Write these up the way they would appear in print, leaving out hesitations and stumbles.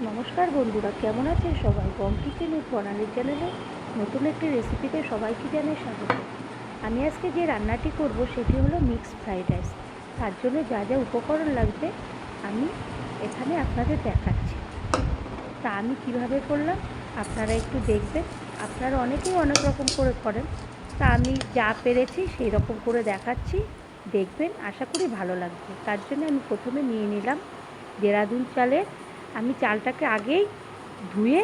নমস্কার বন্ধুরা, কেমন আছেন সবাই? বং কিচেন উইথ বর্ণালী চ্যানেলে নতুন একটি রেসিপিতে সবাইকে জানাই স্বাগত। আমি আজকে যে রান্নাটি করব সেটি হলো মিক্সড ফ্রাইড রাইস। তার জন্য যা যা উপকরণ লাগবে আমি এখানে আপনাদের দেখাচ্ছি। তা আমি কিভাবে করলাম আপনারা একটু দেখবেন। আপনারা অনেকেই অনেক রকম করে করেন, তা আমি যা পেরেছি সেই রকম করে দেখাচ্ছি, দেখবেন, আশা করি ভালো লাগবে। তার জন্য আমি প্রথমে নিয়ে নিলাম দেরাদুন চালের। আমি চালটাকে আগেই ধুয়ে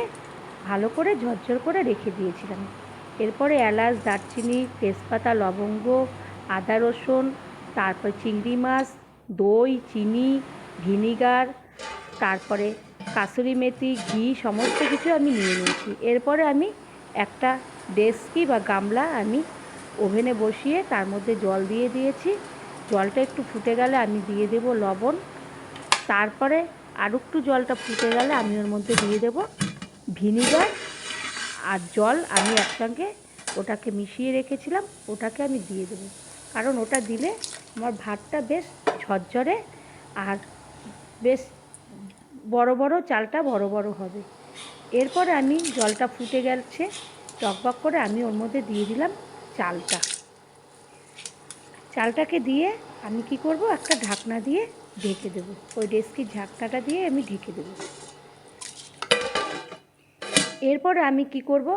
ভালো করে ঝরঝর করে রেখে দিয়েছিলাম। এরপরে এলাচ, দারচিনি, তেজপাতা, লবঙ্গ, আদা রসুন, তারপর চিংড়ি মাছ, দই, চিনি, ভিনিগার, তারপরে কাসুরি মেথি, ঘি, সমস্ত কিছু আমি নিয়ে নিয়েছি। এরপরে আমি একটা ডেচকি বা গামলা আমি ওভেনে বসিয়ে তার মধ্যে জল দিয়ে দিয়েছি। জলটা একটু ফুটে গেলে আমি দিয়ে দেব লবণ। তারপরে আর একটু জলটা ফুটে গেলে আমি ওর মধ্যে দিয়ে দেব ভিনিগার আর জল। আমি একসঙ্গে ওটাকে মিশিয়ে রেখেছিলাম, ওটাকে আমি দিয়ে দেবো, কারণ ওটা দিলে আমার ভাতটা বেশ ঝরঝরে আর বেশ বড় বড়, চালটা বড় বড় হবে। এরপরে আমি জলটা ফুটে গেছে টকবক করে, আমি ওর মধ্যে দিয়ে দিলাম চালটাকে দিয়ে আমি কি করব, একটা ঢাকনা দিয়ে ঢেকে দেবো। ওই ডেস্কির ঢাকনাটা দিয়ে আমি ঢেকে দেবো। এরপরে আমি কি করব,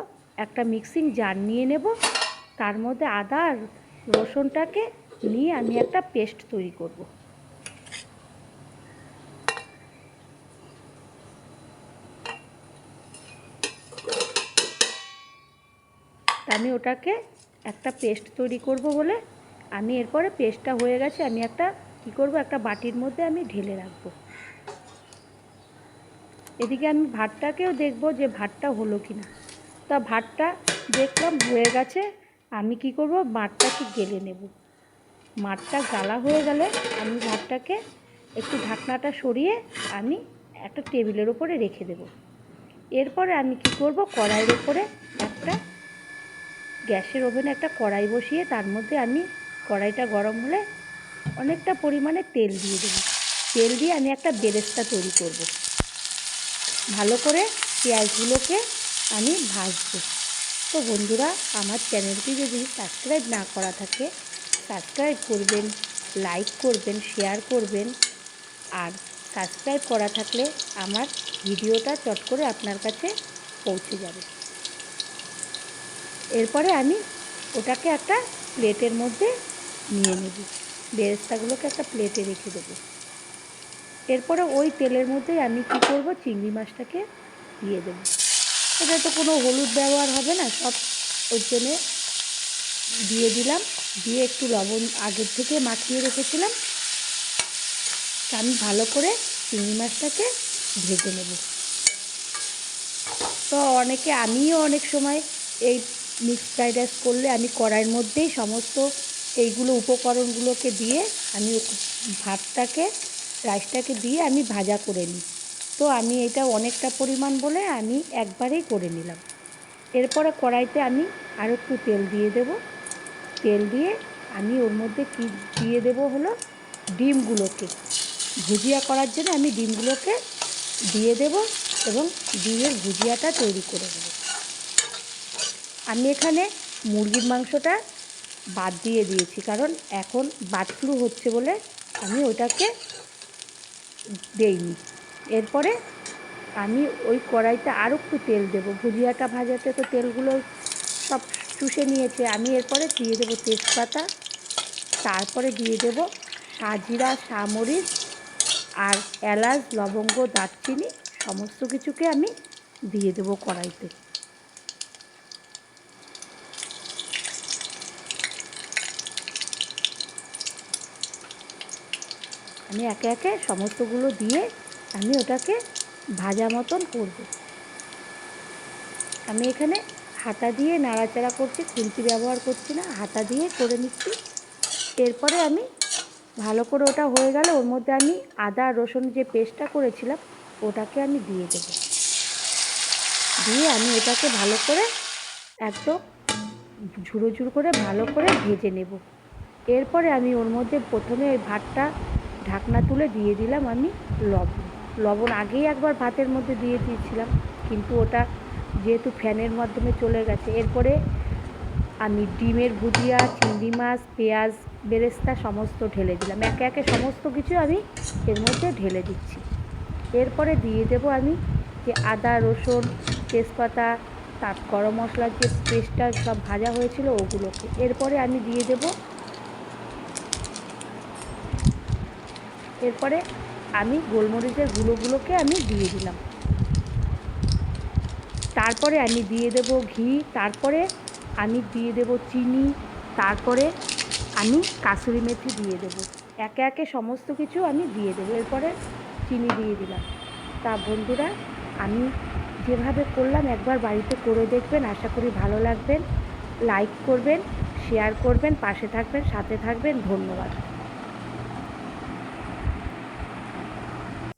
একটা মিক্সিং জার নিয়ে নেব, তার মধ্যে আদা আর রসুনটাকে নিয়ে আমি একটা পেস্ট তৈরি করব। আমি ওটাকে একটা পেস্ট তৈরি করব বলে আমি এরপরে পেস্টটা হয়ে গেছে, আমি একটা কি করব, একটা বাটির মধ্যে আমি ঢেলে রাখবো। এদিকে আমি ভাতটাকেও দেখব যে ভাতটা হলো কি না। তা ভাতটা দেখলাম হয়ে গেছে। আমি কি করব, মাঠটাকে গেলে নেব। মাঠটা গালা হয়ে গেলে আমি ভাতটাকে একটু ঢাকনাটা সরিয়ে আমি একটা টেবিলের ওপরে রেখে দেব। এরপরে আমি কি করব, কড়াইয়ের ওপরে একটা গ্যাসের ওভেনে একটা কড়াই বসিয়ে তার মধ্যে আমি কড়াইটা গরম হলে অনেকটা পরিমাণে তেল দিয়ে দেব। তেল দিয়ে আমি একটা বেরেস্তা তৈরি করব। ভালো করে পেঁয়াজগুলোকে আমি ভাজবো। তো বন্ধুরা, আমার চ্যানেলটি যদি সাবস্ক্রাইব না করা থাকে সাবস্ক্রাইব করবেন, লাইক করবেন, শেয়ার করবেন। আর সাবস্ক্রাইব করা থাকলে আমার ভিডিওটা চট করে আপনার কাছে পৌঁছে যাবে। এরপরে আমি ওটাকে একটা প্লেটের মধ্যে নিয়ে নেব, বেরেস্তাগুলোকে একটা প্লেটে রেখে দেবো। এরপরে ওই তেলের মধ্যেই আমি কি করব, চিংড়ি মাছটাকে দিয়ে দেবো। এটা তো কোনো হলুদ ব্যবহার হবে না, সব ওর জন্যে দিয়ে দিলাম। দিয়ে একটু লবণ আগের থেকে মাখিয়ে রেখেছিলাম। আমি ভালো করে চিংড়ি মাছটাকে ভেজে নেব। তো আমিও অনেক সময় এই মিক্সড ফ্রাইড রাইস করলে আমি কড়াইয়ের মধ্যেই সমস্ত এইগুলো উপকরণগুলোকে দিয়ে আমি রাইসটাকে দিয়ে আমি ভাজা করে নিই। তো আমি এটা অনেকটা পরিমাণ বলে আমি একবারেই করে নিলাম। এরপরে কড়াইতে আমি আর একটু তেল দিয়ে দেব। তেল দিয়ে আমি ওর মধ্যে কি দিয়ে দেব হলো ডিমগুলোকে ভুজিয়া করার জন্য আমি ডিমগুলোকে দিয়ে দেব এবং ডিমের ভুজিয়াটা তৈরি করে দেব। আমি এখানে মুরগির মাংসটা বাদ দিয়ে দিয়েছি, কারণ এখন বার্ড ফ্লু হচ্ছে বলে আমি ওটাকে দেইনি। এরপরে আমি ওই কড়াইতে আরও একটু তেল দেব। ভুজিয়াটা ভাজাতে তো তেলগুলো সব চুষে নিয়েছে। আমি এরপরে দিয়ে দেবো তেজপাতা, তারপরে দিয়ে দেব সাজিরা, সামরিচ আর এলাচ, লবঙ্গ, দারচিনি, সমস্ত কিছুকে আমি দিয়ে দেবো কড়াইতে। আমি একে একে সমস্তগুলো দিয়ে আমি ওটাকে ভাজা মতন করব। আমি এখানে হাতা দিয়ে নাড়াচাড়া করছি, খুন্তি ব্যবহার করছি না, হাতা দিয়ে করে নিচ্ছি। এরপরে আমি ভালো করে ওটা হয়ে গেলে ওর মধ্যে আমি আদা রসুন যে পেস্টটা করেছিলাম ওটাকে আমি দিয়ে দেব। দিয়ে আমি এটাকে ভালো করে একদম ঝুড়ো ঝুড়ো করে ভালো করে ভেজে নেব। এরপরে আমি ওর মধ্যে প্রথমে ওই ভাতটা ঢাকনা তুলে দিয়ে দিলাম আমি লবণ। লবণ আগেই একবার ভাতের মধ্যে দিয়ে দিয়েছিলাম, কিন্তু ওটা যেহেতু ফ্যানের মাধ্যমে চলে গেছে। এরপরে আমি ডিমের ভুজিয়া, চিংড়ি মাছ, পেঁয়াজ বেরেস্তা সমস্ত ঢেলে দিলাম। একে একে সমস্ত কিছু আমি এর মধ্যে ঢেলে দিচ্ছি। এরপরে দিয়ে দেব আমি যে আদা, রসুন, তেজপাতা, তার গরম মশলার যে পেস্টটা সব ভাজা হয়েছিল ওগুলোকে। এরপরে আমি দিয়ে দেব, এরপরে আমি গোলমরিচের গুঁড়োগুলোকে আমি দিয়ে দিলাম। তারপরে আমি দিয়ে দেব ঘি, তারপরে আমি দিয়ে দেব চিনি, তারপরে আমি কাসুরি মেথি দিয়ে দেব। একে একে সমস্ত কিছু আমি দিয়ে দেবো। এরপরে চিনি দিয়ে দিলাম। তা বন্ধুরা, আমি যেভাবে করলাম একবার বাড়িতে করে দেখবেন, আশা করি ভালো লাগবেন। লাইক করবেন, শেয়ার করবেন, পাশে থাকবেন, সাথে থাকবেন। ধন্যবাদ।